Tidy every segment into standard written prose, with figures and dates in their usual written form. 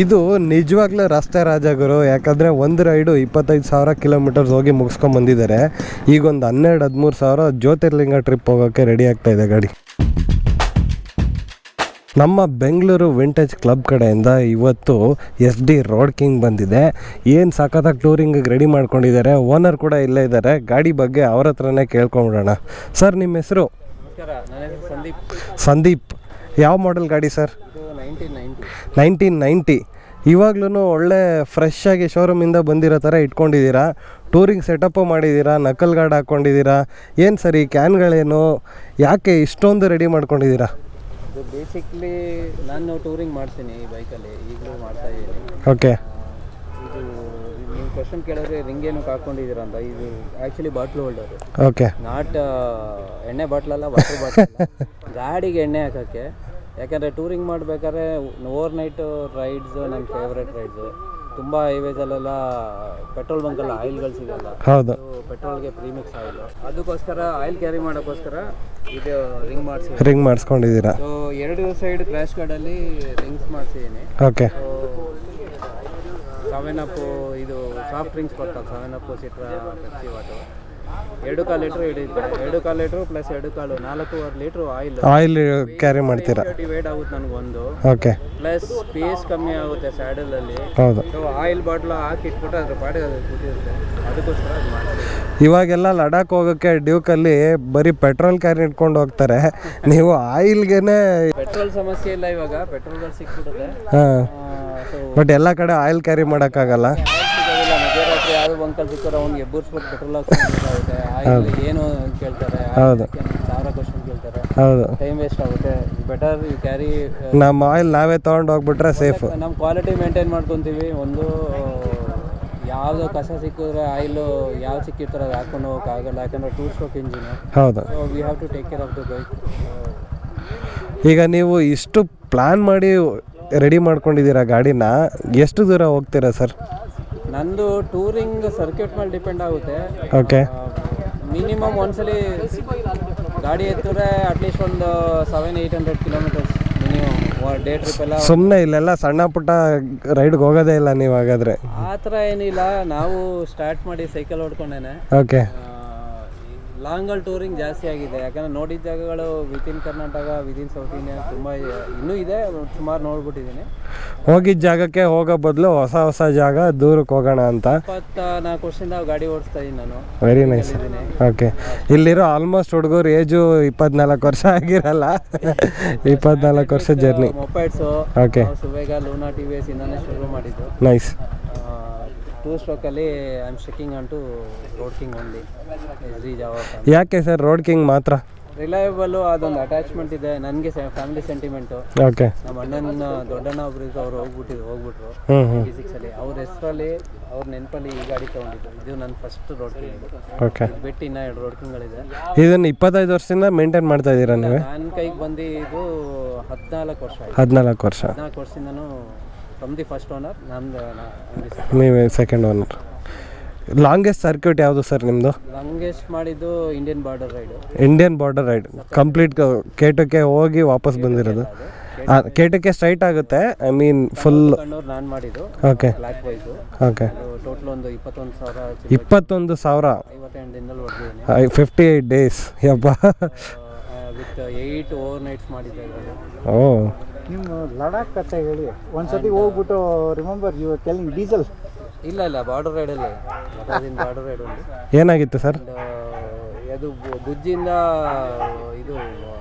ಇದು ನಿಜವಾಗ್ಲೂ ರಸ್ತೆ ರಾಜಗುರು. ಯಾಕಂದರೆ ಒಂದು ರೈಡು 25,000 ಕಿಲೋಮೀಟರ್ಸ್ ಹೋಗಿ ಮುಗಿಸ್ಕೊಂಡು ಬಂದಿದ್ದಾರೆ. ಈಗೊಂದು 12-13 ಸಾವಿರ ಜ್ಯೋತಿರ್ಲಿಂಗ ಟ್ರಿಪ್ ಹೋಗೋಕ್ಕೆ ರೆಡಿ ಆಗ್ತಾ ಇದೆ ಗಾಡಿ. ನಮ್ಮ ಬೆಂಗಳೂರು ವಿಂಟೇಜ್ ಕ್ಲಬ್ ಕಡೆಯಿಂದ ಇವತ್ತು SD ರೋಡ್ ಕಿಂಗ್ ಬಂದಿದೆ. ಏನು ಸಖತ್ತಾಗಿ ಟೂರಿಂಗಿಗೆ ರೆಡಿ ಮಾಡ್ಕೊಂಡಿದ್ದಾರೆ. ಓನರ್ ಕೂಡ ಇಲ್ಲೇ ಇದ್ದಾರೆ. ಗಾಡಿ ಬಗ್ಗೆ ಅವ್ರ ಹತ್ರನೇ ಕೇಳ್ಕೊಂಬಿಡೋಣ. ಸರ್ ನಿಮ್ಮ ಹೆಸರು? ಸಂದೀಪ್. ಯಾವ ಮಾಡೆಲ್ ಗಾಡಿ ಸರ್? 1990. ಇವಾಗ್ಲೂ ಒಳ್ಳೆ ಫ್ರೆಶ್ ಆಗಿ ಶೋರೂಮಿಂದ ಬಂದಿರೋ ಥರ ಇಟ್ಕೊಂಡಿದ್ದೀರಾ. ಟೂರಿಂಗ್ ಸೆಟಪ್ಪು ಮಾಡಿದ್ದೀರಾ, ನಕಲ್ ಗಾರ್ಡ್ ಹಾಕ್ಕೊಂಡಿದ್ದೀರಾ. ಏನು ಸರ್ ಈ ಕ್ಯಾನ್ಗಳೇನು, ಯಾಕೆ ಇಷ್ಟೊಂದು ರೆಡಿ ಮಾಡ್ಕೊಂಡಿದ್ದೀರಾ? ಇದು ಬೇಸಿಕ್ಲಿ ನಾನು ಟೂರಿಂಗ್ ಮಾಡ್ತೀನಿ ಈ ಬೈಕಲ್ಲಿ, ಈಗಲೂ ಮಾಡ್ತಾ ಇದ್ದೀನಿ. ಓಕೆ. ಇದು ನೀವು ಕ್ವಶನ್ ಕೇಳಿದ್ರೆ ರಿಂಗ್ ಏನಕ್ಕೆ ಹಾಕ್ಕೊಂಡಿದ್ದೀರಾ ಅಂತ. ಇದು actually bottle holder. Okay. Not ಎಣ್ಣೆ ಬಾಟ್ಲಲ್ಲ, ವಾಟರ್ ಬಾಟ್ಲ್. ಗಾಡಿಗೆ ಎಣ್ಣೆ ಹಾಕೋಕ್ಕೆ. ಯಾಕಂದರೆ ಟೂರಿಂಗ್ ಮಾಡಬೇಕಾದ್ರೆ ಓವರ್ ನೈಟ್ ರೈಡ್ಸು ನನ್ನ ಫೇವ್ರೇಟ್ ರೈಡ್ಸು. ತುಂಬ ಹೈವೇಸಲ್ಲೆಲ್ಲ ಪೆಟ್ರೋಲ್ ಬಂಕಲ್ಲ ಆಯಿಲ್ಗಳು ಸಿಗಲ್ಲ. ಹೌದು. ಪೆಟ್ರೋಲ್ಗೆ ಪ್ರೀಮಿಕ್ಸ್ ಆಯಿಲ್, ಅದಕ್ಕೋಸ್ಕರ ಆಯಿಲ್ ಕ್ಯಾರಿ ಮಾಡೋಕ್ಕೋಸ್ಕರ ಇದು ರಿಂಗ್ ಮಾಡಿಸ್ಕೊಂಡಿದ್ದೀರಾ. ಸೊ 2 ಸೈಡ್ ಕ್ರ್ಯಾಶ್ ಗಾರ್ಡಲ್ಲಿ ರಿಂಗ್ಸ್ ಮಾಡಿಸಿದ್ದೀನಿ. ಓಕೆ. 7up ಇದು ಸಾಫ್ಟ್ ಡ್ರಿಂಕ್ಸ್ ಬರ್ತದೆ, 7up, ಸಿಟ್ರಾ, ಪೆಪ್ಸಿ, ವಾಟರ್. 2.25 ಲೀಟ್ರ್ ಹಿಡಿಯುತ್ತೆ. 2.25 litre plus 2.25 4.5 litre oil carry ಮಾಡ್ತೀರಾ. ವೇಟ್ ಆಗುತ್ತೆ ನನಗೊಂದು. ಓಕೆ. ಪ್ಲಸ್ PS ಕಮ್ಮಿ ಆಗುತ್ತೆ ಸ್ಯಾಡಲಲ್ಲಿ. ಹೌದು. ಸೊ ಆಯಿಲ್ ಬಾಟ್ಲ್ ಹಾಕಿಟ್ಬಿಟ್ಟು ಅದ್ರ ಪಾಡಿಗೆ ಅದು ಕೂತಿರುತ್ತೆ. ಅದಕ್ಕೋಸ್ಕರ ಅದು ಮಾಡ್ತೀವಿ. ಇವಾಗೆಲ್ಲ ಲಡಾಖ್ ಹೋಗೋಕ್ಕೆ ಡ್ಯೂಕಲ್ಲಿ ಬರೀ ಪೆಟ್ರೋಲ್ ಕ್ಯಾರಿ ಇಟ್ಕೊಂಡು ಹೋಗ್ತಾರೆ. ನೀವು ಆಯಿಲ್ಗೆನೆ ಪೆಟ್ರೋಲ್ ಸಮಸ್ಯೆ ಇಲ್ಲ ಇವಾಗ, ಪೆಟ್ರೋಲ್ಗಳು ಸಿಕ್ಬಿಡುತ್ತೆ. ಹಾಂ. ಬಟ್ ಎಲ್ಲ ಕಡೆ ಆಯಿಲ್ ಕ್ಯಾರಿ ಮಾಡೋಕ್ಕಾಗಲ್ಲ. ಸಿಗೋದಿಲ್ಲ. ಮಧ್ಯರಾತ್ರಿ ಯಾರು ಬಂಕಲ್ಲಿ ಸಿಕ್ಕೋರು ಅವ್ನಿಗೆ ಎಬ್ಬರ್ಸ್ಬಿಟ್ಟು ಪೆಟ್ರೋಲ್ ಹಾಕ್ಬೇಕಾಗುತ್ತೆ. ಆಯಿಲ್ ಏನು ಕೇಳ್ತಾರೆ, ಹೌದು, 1000 ಕ್ವಶನ್ ಕೇಳ್ತಾರೆ. ಹೌದು, ಟೈಮ್ ವೇಸ್ಟ್ ಆಗುತ್ತೆ. ಬೆಟರ್ ಯು ಕ್ಯಾರಿ ನಮ್ಮ ಆಯಿಲ್ ನಾವೇ ತೊಗೊಂಡು ಹೋಗ್ಬಿಟ್ರೆ ಸೇಫ್. ನಮ್ಮ ಕ್ವಾಲಿಟಿ ಮೇಂಟೈನ್ ಮಾಡ್ಕೊತೀವಿ. ಒಂದು ಯಾವುದೋ ಕಸ ಸಿಕ್ಕಿದ್ರೆ ಆಯಿಲು ಯಾವ್ದು ಸಿಕ್ಕಿರ್ತಾರೆ ಅದು ಹಾಕೊಂಡು ಹೋಗೋಕ್ಕಾಗಲ್ಲ. ಯಾಕಂದರೆ 2 ಸ್ಟ್ರೋಕ್ ಇಂಜಿನು. ಹೌದು. So we have to take care of the bike. ಈಗ ನೀವು ಇಷ್ಟು ಪ್ಲ್ಯಾನ್ ಮಾಡಿ ರೆಡಿ ಮಾಡ್ಕೊಂಡಿದ್ದೀರಾ ಗಾಡಿನ, ಎಷ್ಟು ದೂರ ಹೋಗ್ತೀರಾ ಸರ್? ನಂದು ಟೂರಿಂಗ್ ಸರ್ಕ್ಯೂಟ್ ಮೇಲೆ ಡಿಪೆಂಡ್ ಆಗುತ್ತೆ. ಓಕೆ. ಮಿನಿಮಮ್ ಒಂದ್ಸಲಿ ಗಾಡಿ ಎತ್ತಿದ್ರೆ ಅಟ್ಲೀಸ್ಟ್ ಒಂದು 700-800 ಕಿಲೋಮೀಟರ್ಸ್ ಮಿನಿಮಮ್ ಡೇ ಟ್ರಿಪ್ ಎಲ್ಲ. ಸುಮ್ಮನೆ ಇಲ್ಲೆಲ್ಲ ಸಣ್ಣ ಪುಟ್ಟ ರೈಡ್ಗೆ ಹೋಗೋದೇ ಇಲ್ಲ ನೀವು ಹಾಗಾದರೆ? ಆ ಥರ ಏನಿಲ್ಲ, ನಾವು ಸ್ಟಾರ್ಟ್ ಮಾಡಿ ಸೈಕಲ್ ಹೊಡ್ಕೊಂಡೇನೆ. ಓಕೆ. ಲಾಂಗಲ್ಲಿ ಟೂರಿಂಗ್ ಜಾಸ್ತಿ ಆಗಿದೆ. ಯಾಕಂದರೆ ನೋಡಿದ ಜಾಗಗಳು within Karnataka, within south India ತುಂಬ ಇನ್ನೂ ಇದೆ. ಸುಮಾರು ನೋಡ್ಬಿಟ್ಟಿದ್ದೀನಿ. ಹೋಗಿದ್ದ ಜಾಗಕ್ಕೆ ಹೋಗೋ ಬದಲು ಹೊಸ ಜಾಗ ದೂರಕ್ಕೆ ಹೋಗೋಣ ಅಂತ 24 ವರ್ಷದಿಂದ ಗಾಡಿ ಓಡಿಸ್ತಾ ಇದ್ದೀನಿ ನಾನು. Very nice. ಓಕೆ. ಇಲ್ಲಿರೋ ಆಲ್ಮೋಸ್ಟ್ ಹುಡುಗರು ಏಜು 24 ವರ್ಷ ಆಗಿರಲ್ಲ. 24 ವರ್ಷ journey. Mopeds. Okay. Suvega, Luna, TVS ಇಂದಾನೆ ಶುರು ಮಾಡಿದ್ದು. ನೈಸ್. 2 ಸ್ಟ್ರೋಕಲ್ಲಿ I am sticking on to road king only. SD Jawa. ಯಾಕೆ ಸರ್ ರೋಡ್ ಕಿಂಗ್ ಮಾತ್ರ? ರಿಲಯಬಲ್ಲು, ಅದೊಂದು ಅಟ್ಯಾಚ್ಮೆಂಟ್ ಇದೆ ನನಗೆ. Family sentiment. ಓಕೆ. ನಮ್ಮ ಅಣ್ಣನ ದೊಡ್ಡಣ್ಣ ಒಬ್ರು ಇದ್ರು, ಅವ್ರು ಹೋಗ್ಬಿಟ್ರು 86ಅಲ್ಲಿ. ಅವ್ರ ಹೆಸರಲ್ಲಿ, ಅವ್ರ ನೆನಪಲ್ಲಿ ಈ ಗಾಡಿ ತೊಗೊಂಡಿದ್ದು. ಇದು ನನ್ನ ಫಸ್ಟ್ ರೋಡ್ ಕಿಂಗ್. ಓಕೆ. ಬಿಟ್ಟು ಇನ್ನೂ 2 ರೋಡ್ ಕಿಂಗ್ಗಳಿದೆ. ಇದನ್ನು 25 ವರ್ಷದಿಂದ ಮೇಂಟೈನ್ ಮಾಡ್ತಾ ಇದ್ದೀರಾ ನೀವು? ನನ್ನ ಕೈಗೆ ಬಂದು ಇದು 14 ವರ್ಷ ಆಯಿತು. 14 ವರ್ಷ. 14 ವರ್ಷದಿಂದನೂ ಫ್ರಮ್ ದಿ ಫಸ್ಟ್ ಓನರ್ ನೀವೇ ಸೆಕೆಂಡ್ ಓನರ್. ಲಾಂಗೆಸ್ಟ್ ಸರ್ಕ್ಯೂಟ್ ಯಾವುದು ಸರ್ ನಿಮ್ಮದು? ಲಾಂಗೆಸ್ಟ್ ಮಾಡಿದ್ದು ಇಂಡಿಯನ್ ಬಾರ್ಡರ್ ರೈಡ್. ಕಂಪ್ಲೀಟ್ ಕೇಟಕ್ಕೆ ಹೋಗಿ ವಾಪಸ್ ಬಂದಿರೋದು. ಕೇಟಕ್ಕೆ ಸ್ಟ್ರೈಟ್ ಆಗುತ್ತೆ, ಐ ಮೀನ್ ಫುಲ್ ನಾನು ಮಾಡಿದ್ದು. ಓಕೆ. ಬ್ಲ್ಯಾಕ್ ವೈಸು. ಓಕೆ. ಟೋಟಲ್ ಒಂದು 21,000. 21,000. 58 ದಿನದಲ್ಲಿ ಹೊಡೆದಿದ್ದೀನಿ. 58 ಡೇಸ್. ಯಪ್ಪ. ವಿತ್ 8 ಓವರ್ ನೈಟ್ಸ್ ಮಾಡಿದ್ದೆ. ಓ. ನಿಮ್ಮ ಲಡಾಖ್ ಕತೆ ಹೇಳಿ ಒಂದ್ಸತಿ ಹೋಗ್ಬಿಟ್ಟು. Remember you are telling diesel. ಇಲ್ಲ ಬಾರ್ಡರ್ ರೈಡಲ್ಲಿ ಬಾರ್ಡರ್ ರೈಡ್ ಒಂದು ಏನಾಗಿತ್ತು ಸರ್? ಅದು ಬುಜ್ಜಿಂದ ಇದು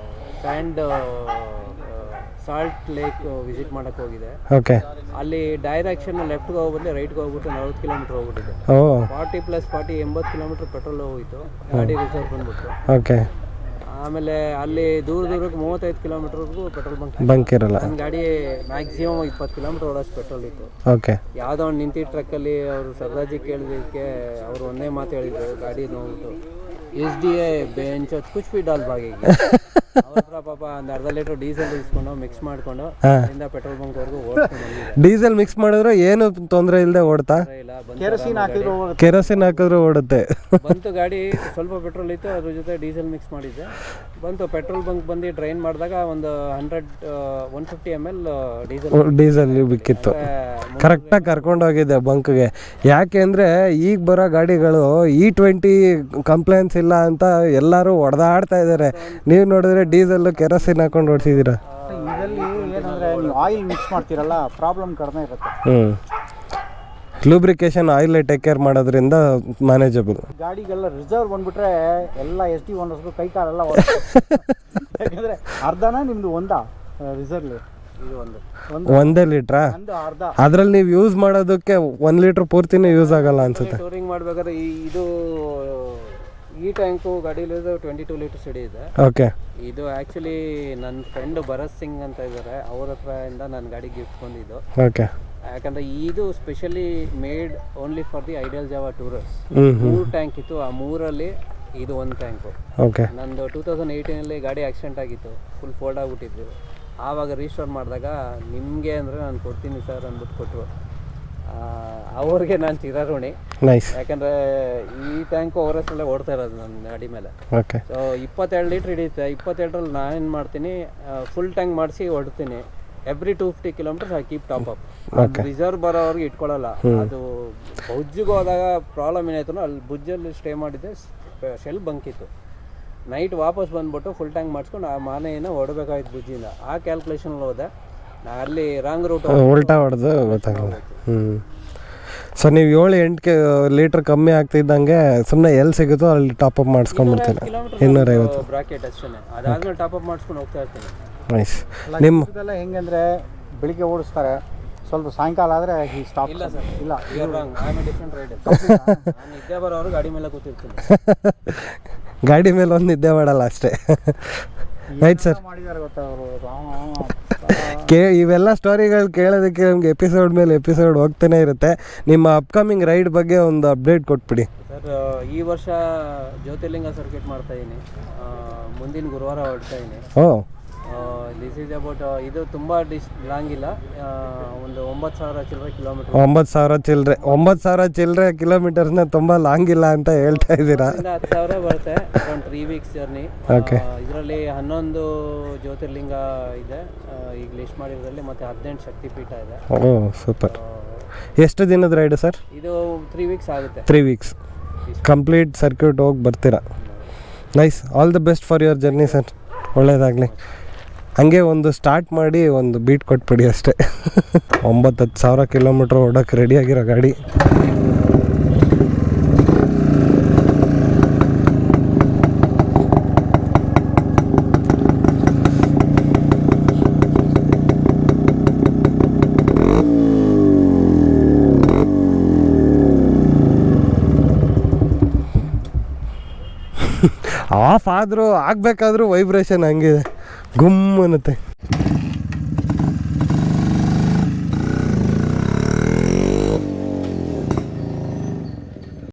ಸ್ಯಾಂಡ್ ಸಾಲ್ಟ್ ಲೇಕ್ ವಿಸಿಟ್ ಮಾಡೋಕ್ಕೆ ಹೋಗಿದೆ. ಓಕೆ. ಅಲ್ಲಿ ಡೈರೆಕ್ಷನ್ ಲೆಫ್ಟ್ಗೆ ಹೋಗ್ಬಿಟ್ಟು ರೈಟ್ಗೆ ಹೋಗ್ಬಿಟ್ಟು 40 ಕಿಲೋಮೀಟರ್ ಹೋಗ್ಬಿಟ್ಟಿದೆ. 40 + 40 80 ಕಿಲೋಮೀಟರ್ ಪೆಟ್ರೋಲ್ ಹೋಗಿತ್ತು. ಗಾಡಿ ರಿಸರ್ವ್ ಬಂದ್ಬಿಟ್ಟು. ಓಕೆ. ಆಮೇಲೆ ಅಲ್ಲಿ ದೂರಕ್ಕೆ 35 ಕಿಲೋಮೀಟರ್ವರೆಗೂ ಪೆಟ್ರೋಲ್ ಬಂಕ್ ಇರಲ್ಲ. ನನ್ನ ಗಾಡಿ ಮ್ಯಾಕ್ಸಿಮಮ್ 20 ಕಿಲೋಮೀಟರ್ ಓಡೋಷ್ಟು ಪೆಟ್ರೋಲ್ ಇತ್ತು. ಓಕೆ. ಯಾವುದೋ ಒಂದು ನಿಂತಿದ್ದ ಟ್ರಕ್ಕಲ್ಲಿ ಅವರು ಸರ್ದಾಜಿ ಕೇಳಿದಕ್ಕೆ ಅವರು ಒಂದೇ ಮಾತು ಹೇಳಿದ್ರು ಗಾಡಿ ನೋಡ್ಬಿಟ್ಟು, SDA ಬೆಂಚ್ ಕುಚ್ ಬಿ ಡಾಲ್ ಭಾಗಿಗೆ. ಅವ್ರ ಹತ್ರ ಪಾಪ ಒಂದು ಅರ್ಧ ಲೀಟ್ರ್ ಡೀಸೆಲ್ ಇಸ್ಕೊಂಡು ಮಿಕ್ಸ್ ಮಾಡ್ಕೊಂಡು ಹಾ. ಅಲ್ಲಿಂದ ಪೆಟ್ರೋಲ್ ಬಂಕ್ವರೆಗೂ ಓಡಿಸ್ಕೊಂಡು ಬಂದಿದೆ. ಡೀಸೆಲ್ ಮಿಕ್ಸ್ ಮಾಡಿದ್ರೆ ಏನು ತೊಂದರೆ ಇಲ್ಲದೆ ಓಡ್ತಾ? ಇಲ್ಲ ಕೆರಸಿನ್ ಹಾಕಿದ್ರು ಕೆರೋಸಿನ್ ಹಾಕಿದ್ರು ಓಡುತ್ತೆ. ಬಂತು ಗಾಡಿ, ಸ್ವಲ್ಪ ಪೆಟ್ರೋಲ್ ಇತ್ತು, ಅದ್ರ ಜೊತೆ ಡೀಸೆಲ್ ಮಿಕ್ಸ್ ಮಾಡಿದ್ದೆ. ಬಂತು ಪೆಟ್ರೋಲ್ ಬಂಕ್ ಬಂದು ಡ್ರೈನ್ ಮಾಡಿದಾಗ ಒಂದು 150 ml ಡೀಸೆಲ್ ಬಿಕ್ಕಿತ್ತು. ಕರೆಕ್ಟಾಗಿ ಕರ್ಕೊಂಡೋಗಿದ್ದೆ ಬಂಕ್ಗೆ. ಯಾಕೆ ಅಂದರೆ ಈಗ ಬರೋ ಗಾಡಿಗಳು E20 ಕಂಪ್ಲೇಂಟ್ಸ್ ಇಲ್ಲ ಅಂತ ಎಲ್ಲರೂ ಹೊಡೆದಾಡ್ತಾ ಇದ್ದಾರೆ. ನೀವು ನೋಡಿದ್ರೆ ಡೀಸೆಲ್ಲು ಕೆರೋಸಿನ್ ಹಾಕೊಂಡು ಓಡಿಸಿದ್ದೀರಾ. ಇದರಲ್ಲಿ ಏನಂದ್ರೆ ನೀವು ಆಯಿಲ್ ಮಿಕ್ಸ್ ಮಾಡ್ತೀರಲ್ಲ, ಪ್ರಾಬ್ಲಮ್ ಕಡಿಮೆ ಇರುತ್ತೆ. ಲೂಬ್ರಿಕೇಶನ್ ಆಯಿಲ್ ಟೇಕ್ ಕೇರ್ ಮಾಡೋದ್ರಿಂದ ಮ್ಯಾನೇಜಬಲ್. ಗಾಡಿಗೆಲ್ಲ ರಿಸರ್ವ್ ಬಂದ್ಬಿಟ್ರೆ ಎಲ್ಲ SD ಓನರ್ಸ್ಗೂ ಕೈ ಕಾಲೆಲ್ಲ ಯಾಕಂದ್ರೆ ಅರ್ಧನ ನಿಮ್ದು ಒಂದಾ ರಿಸರ್ವ್? ಇದು ಒಂದು ಒಂದೇ ಲೀಟ್ರಾ? ಒಂದು ಅರ್ಧ. ಅದ್ರಲ್ಲಿ ನೀವು ಯೂಸ್ ಮಾಡೋದಕ್ಕೆ 1 ಲೀಟ್ರ್ ಪೂರ್ತಿನೇ ಯೂಸ್ ಆಗಲ್ಲ ಅನ್ಸುತ್ತೆ. ಟೂರಿಂಗ್ ಮಾಡ್ಬೇಕಾದ್ರೆ ಇದು ಈ ಟ್ಯಾಂಕು ಗಾಡೀಲಿ 22 ಲೀಟರ್ಸ್ ಹಿಡಿಯುತ್ತೆ. ಓಕೆ. ಇದು ಆ್ಯಕ್ಚುಲಿ ನನ್ನ ಫ್ರೆಂಡ್ ಭರತ್ ಸಿಂಗ್ ಅಂತ ಇದ್ದಾರೆ, ಅವ್ರ ಹತ್ರ ಇಂದ ನನ್ನ ಗಾಡಿ ಗಿಫ್ಟ್ ಬಂದಿದ್ದು. ಓಕೆ. ಯಾಕಂದರೆ ಇದು specially made only for the ideal Jawa tourers. ಹ್ಞೂ 3 ಟ್ಯಾಂಕ್ ಇತ್ತು, ಆ 3ರಲ್ಲಿ ಇದು ಒಂದು ಟ್ಯಾಂಕು. ಓಕೆ. ನಂದು 2018 ಗಾಡಿ ಆಕ್ಸಿಡೆಂಟ್ ಆಗಿತ್ತು, ಫುಲ್ ಫೋಲ್ಡ್ ಆಗಿಬಿಟ್ಟಿದ್ದು. ಆವಾಗ ರೀಸ್ಟೋರ್ ಮಾಡಿದಾಗ ನಿಮಗೆ ಅಂದರೆ ನಾನು ಕೊಡ್ತೀನಿ ಸರ್ ಅಂದ್ಬಿಟ್ಟು ಕೊಟ್ಟರು. ಅವ್ರಿಗೆ ನಾನು ಚಿರಋಣಿ. ನೈಸ್. ಯಾಕಂದರೆ ಈ ಟ್ಯಾಂಕು ಅವರ ಹೆಸರಲ್ಲೇ ಓಡ್ತಾ ಇರೋದು ನನ್ನ ಗಾಡಿ ಮೇಲೆ. ಓಕೆ. ಸೊ 22 ಲೀಟ್ರ್ ಹಿಡಿಯುತ್ತೆ. 22ರಲ್ಲಿ ನಾನೇನು ಮಾಡ್ತೀನಿ, ಫುಲ್ ಟ್ಯಾಂಕ್ ಮಾಡಿಸಿ ಹೊಡ್ತೀನಿ. Every 250 kilometres I keep top up. Reserve ಬರೋವ್ರಿಗೆ ಇಟ್ಕೊಳ್ಳಲ್ಲ. ಅದು ಬುಜ್ಜಿಗೆ ಹೋದಾಗ ಪ್ರಾಬ್ಲಮ್ ಏನಾಯ್ತು, ಅಲ್ಲಿ ಬುಜ್ಜಲ್ಲಿ ಸ್ಟೇ ಮಾಡಿದ್ದೆ, ಶೆಲ್ ಬಂಕಿತ್ತು. ನೈಟ್ ವಾಪಸ್ ಬಂದ್ಬಿಟ್ಟು ಫುಲ್ ಟ್ಯಾಂಕ್ ಮಾಡಿಸ್ಕೊಂಡು ಆ ಮನೆಯನ್ನು ಹೊಡಬೇಕಾಯ್ತು ಬುಜ್ಜಿಯಿಂದ. ಆ ಕ್ಯಾಲ್ಕುಲೇಷನಲ್ಲಿ ಹೋದೆ, ನಾ ಅಲ್ಲಿ ರಾಂಗ್ ರೂಟ್ ಉಲ್ಟಾ ಹೊಡೆದು ಗೊತ್ತಾಗಲ್ಲ. ಸೊ ನೀವು 7-8 ಲೀಟ್ರ್ ಕಮ್ಮಿ ಆಗ್ತಿದ್ದಂಗೆ ಸುಮ್ಮನೆ ಎಲ್ಲಿ ಸಿಗುತ್ತೋ ಅಲ್ಲಿ ಟಾಪ್ ಅಪ್ ಮಾಡಿಸ್ಕೊಂಡ್ಬಿಡ್ತೀನಿ. 250 ಬ್ರಾಕೆಟ್ ಅಷ್ಟೇ. ಅದಾದ್ಮೇಲೆ ಟಾಪ್ ಅಪ್ ಮಾಡಿಸ್ಕೊಂಡು ಹೋಗ್ತಾ ಇರ್ತೀನಿ. ನೈಸ್. ನಿಮ್ಮ ಇದೆಲ್ಲ ಹೆಂಗಂದ್ರೆ ಬೆಳಿಗ್ಗೆ ಓಡಿಸ್ತಾರೆ, ಸ್ವಲ್ಪ ಸಾಯಂಕಾಲ ಆದರೆ ಈ ಸ್ಟಾಪ್. ಇಲ್ಲ ಸರ್, ಇಲ್ಲ, ಡಿಫ್ರೆಂಟ್ ರೈಡ್. ನಾನು ನಿದ್ದೆ ಬರೋರು ಗಾಡಿ ಮೇಲೆ ಕೂತಿರ್ತೀನಿ. ಗಾಡಿ ಮೇಲೆ ಒಂದು ನಿದ್ದೆ ಮಾಡಲ್ಲ ಅಷ್ಟೇ. Right sir. ಮಾಡಿದ್ದಾರೆ ಗೊತ್ತಾ ಅವರು. ಇವೆಲ್ಲ ಸ್ಟೋರಿಗಳು ಕೇಳೋದಕ್ಕೆ ನಮ್ಗೆ ಎಪಿಸೋಡ್ ಮೇಲೆ ಎಪಿಸೋಡ್ ಹೋಗ್ತಾನೆ ಇರುತ್ತೆ. ನಿಮ್ಮ ಅಪ್ಕಮಿಂಗ್ ರೈಡ್ ಬಗ್ಗೆ ಒಂದು ಅಪ್ಡೇಟ್ ಕೊಟ್ಬಿಡಿ ಸರ್. ಈ ವರ್ಷ ಜ್ಯೋತಿರ್ಲಿಂಗ ಸರ್ಕಿಟ್ ಮಾಡ್ತಾ ಇದ್ದೀನಿ, ಮುಂದಿನ ಗುರುವಾರ ಹೊರಡ್ತಾ ಇದ್ದೀನಿ. ಓ, ದಿಸ್ ಈಸ್ ಅಬೌಟ್, ಇದು ತುಂಬ ಲಾಂಗ್ ಇಲ್ಲ, ಒಂದು 9,000 ಚಿಲ್ಲರೆ ಕಿಲೋಮೀಟರ್. 9,000 ಚಿಲ್ಲರೆ ಕಿಲೋಮೀಟರ್ಸ್ನ ತುಂಬ ಲಾಂಗ್ ಇಲ್ಲ ಅಂತ ಹೇಳ್ತಾ ಇದ್ದೀರಾ? 10,000 ಬರುತ್ತೆ. Around 3 weeks journey. ಓಕೆ. ಇದರಲ್ಲಿ 11 ಜ್ಯೋತಿರ್ಲಿಂಗ ಇದೆ ಈಗ ಲಿಸ್ಟ್ ಮಾಡಿರೋದ್ರಲ್ಲಿ, ಮತ್ತು 18 ಶಕ್ತಿಪೀಠ ಇದೆ. ಓ ಸೂಪರ್. ಎಷ್ಟು ದಿನದ ರೈಡು ಸರ್? ಇದು 3 ವೀಕ್ಸ್ ಆಗುತ್ತೆ. 3 ವೀಕ್ಸ್ ಕಂಪ್ಲೀಟ್ ಸರ್ಕ್ಯೂಟ್ ಹೋಗಿ ಬರ್ತೀರಾ. Nice. All the best for your journey sir. ಒಳ್ಳೆಯದಾಗಲಿ. ಹಂಗೆ ಒಂದು ಸ್ಟಾರ್ಟ್ ಮಾಡಿ ಒಂದು ಬೀಟ್ ಕೊಟ್ಬಿಡಿ ಅಷ್ಟೇ. 9-10 ಸಾವಿರ ಕಿಲೋಮೀಟ್ರ್ ಓಡೋಕ್ಕೆ ರೆಡಿಯಾಗಿರೋ ಗಾಡಿ. ಆಫ್ ಆದರೂ ಆಗಬೇಕಾದ್ರೂ ವೈಬ್ರೇಷನ್ ಹಂಗಿದೆ, ಗುಮ್ ಅನ್ನತ್ತೆ.